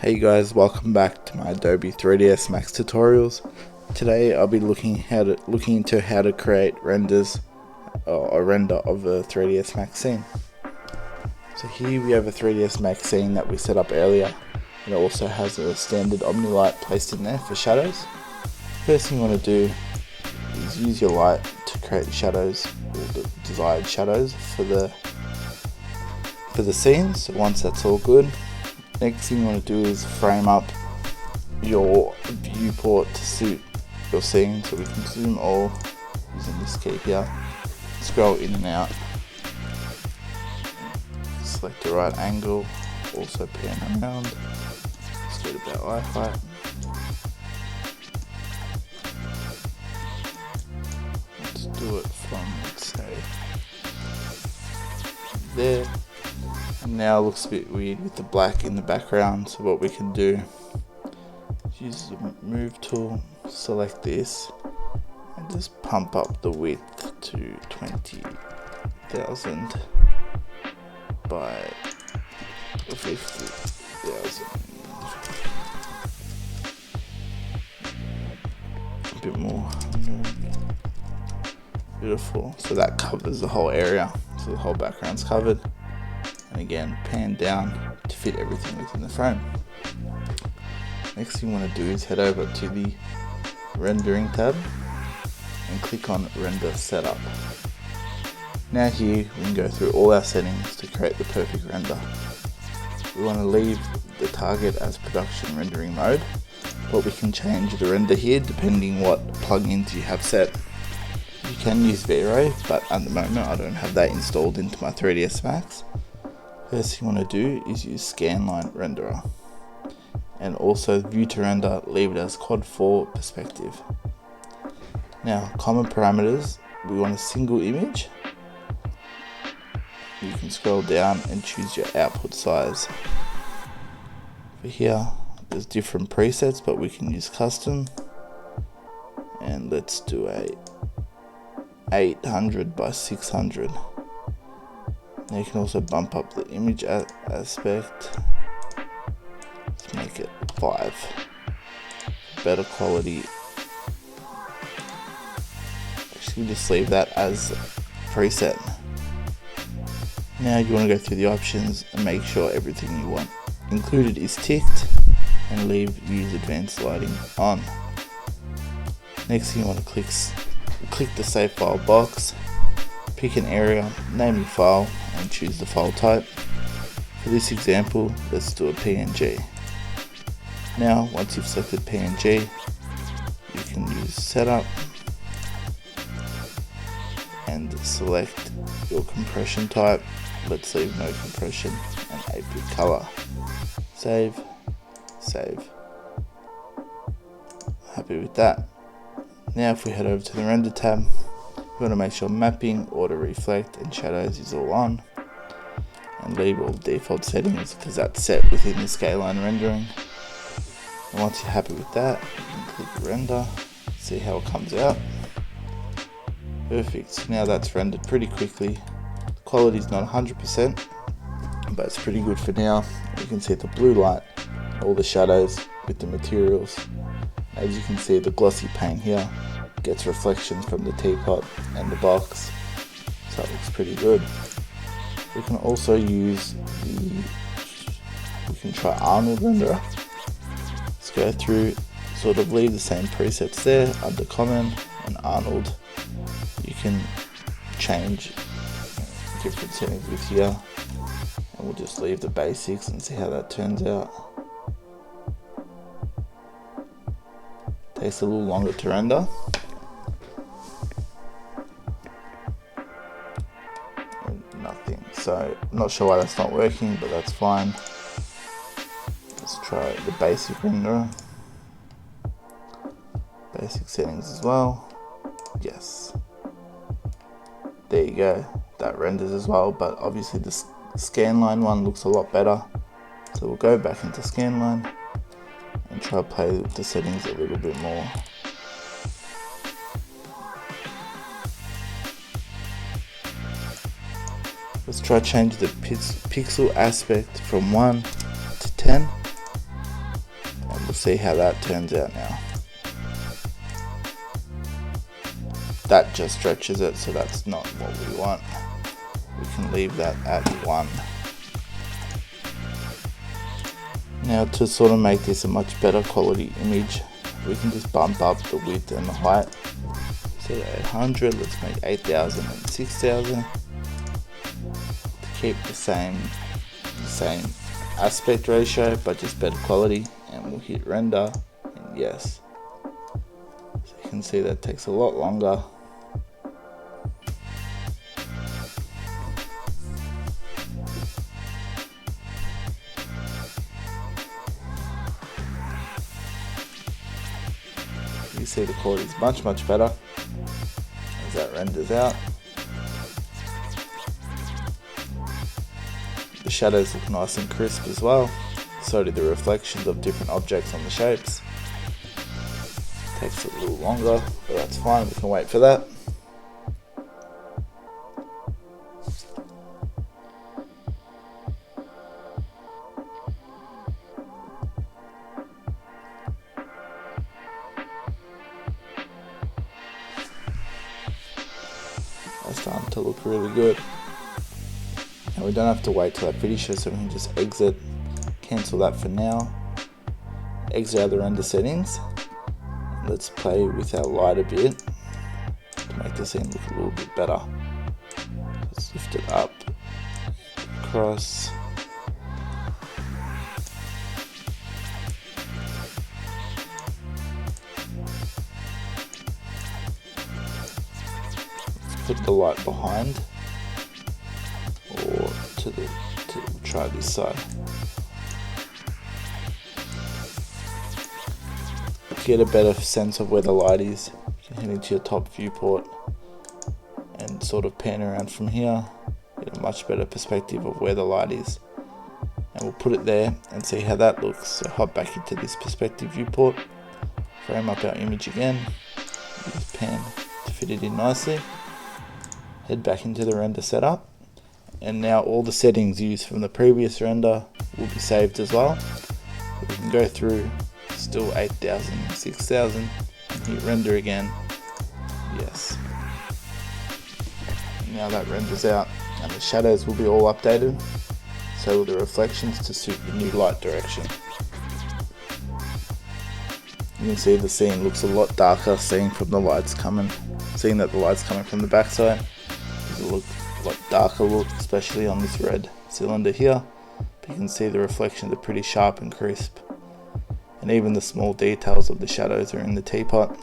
Hey guys, welcome back to my Adobe 3ds Max tutorials. Today I'll be looking into how to create renders or a render of a 3ds Max scene. So here we have a 3ds Max scene that we set up earlier. It also has a standard OmniLight placed in there for shadows. First thing you want to do is use your light to create shadows, or the desired shadows for the scene. So once that's all good, next thing you want to do is frame up your viewport to suit your scene. So we can zoom all using this key here, scroll in and out, select the right angle, also pan around, let's do it about eye height. Let's do it from, let's say, there. And now it looks a bit weird with the black in the background, so what we can do is use the move tool, select this and just pump up the width to 20,000 by 50,000. A bit more. Beautiful. So that covers the whole area, so the whole background's covered. And again, pan down to fit everything within the frame. Next thing you want to do is head over to the rendering tab and click on render setup. Now here we can go through all our settings to create the perfect render. We want to leave the target as production rendering mode, but we can change the render here depending what plugins you have set. You can use V-Ray, but at the moment I don't have that installed into my 3ds Max. First thing you want to do is use Scanline Renderer, and also view to render, leave it as quad 4 perspective. Now common parameters, we want a single image. You can scroll down and choose your output size. For here there's different presets, but we can use custom, and let's do a 800 by 600. Now you can also bump up the image aspect. Let's make it 5. Better quality. Actually, just leave that as preset. Now you want to go through the options and make sure everything you want included is ticked, and leave use advanced lighting on. Next thing you want to click the save file box, pick an area, name your file and choose the file type. For this example, let's do a PNG. Now once you've selected PNG, you can use setup and select your compression type. Let's leave no compression and AP color. Save. Happy with that. Now if we head over to the render tab, we want to make sure mapping, auto reflect and shadows is all on, and leave all the default settings because that's set within the Scanline rendering. And once you're happy with that, you can click render, see how it comes out. Perfect. So now that's rendered pretty quickly. The quality is not 100%, but it's pretty good for now. You can see the blue light, all the shadows with the materials. As you can see, the glossy paint here gets reflections from the teapot and the box, so it looks pretty good. We can also use we can try Arnold renderer. Let's go through, sort of leave the same presets there under common and Arnold. You can change different settings with here, and we'll just leave the basics and see how that turns out. Takes a little longer to render. And nothing. So I'm not sure why that's not working, but that's fine. Let's try the basic renderer. Basic settings as well. Yes. There you go. That renders as well, but obviously the Scanline one looks a lot better. So we'll go back into Scanline and try to play with the settings a little bit more. Let's try to change the pixel aspect from 1 to 10. see how that turns out now. That just stretches it, so that's not what we want. We can leave that at 1. Now to sort of make this a much better quality image, we can just bump up the width and the height. So 800, let's make 8000 and 6000 to keep the same aspect ratio but just better quality, and we'll hit render, and yes. So you can see that takes a lot longer. You see the quality is much better as that renders out. The shadows look nice and crisp as well, so do the reflections of different objects on the shapes. Takes a little longer, but that's fine, we can wait for that. That's starting to look really good. And we don't have to wait till that finishes, so we can just exit, cancel that for now, exit out the render settings. Let's play with our light a bit to make the scene look a little bit better. Let's lift it up, across. Put the light behind, or try this side. To get a better sense of where the light is, you can head into your top viewport and sort of pan around from here, get a much better perspective of where the light is. And we'll put it there and see how that looks. So hop back into this perspective viewport, frame up our image again, use pan to fit it in nicely. Head back into the render setup, and now all the settings used from the previous render will be saved as well. So we can go through, still 8000 and 6000, and hit render again. Yes. Now that renders out, and the shadows will be all updated, so will the reflections to suit the new light direction. You can see the scene looks a lot darker, seeing that the light's coming from the backside. It'll look a lot darker look, especially on this red cylinder here. But you can see the reflections are pretty sharp and crisp. And even the small details of the shadows are in the teapot.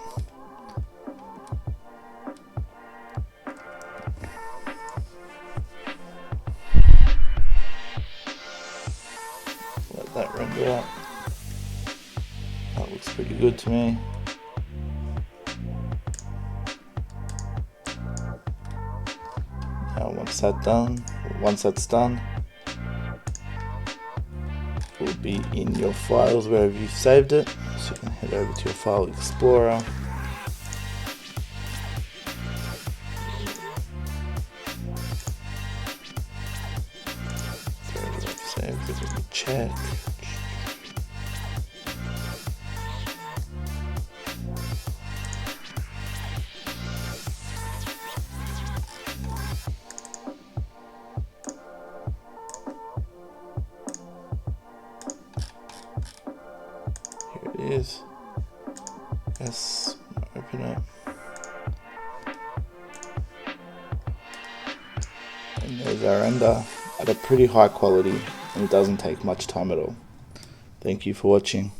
Let that render out. That looks pretty good to me. Now once that's done, it will be in your files wherever you've saved it. So you can head over to your file explorer. Saved it, let me check. Is. Yes, open it. And there's our render at a pretty high quality, and it doesn't take much time at all. Thank you for watching.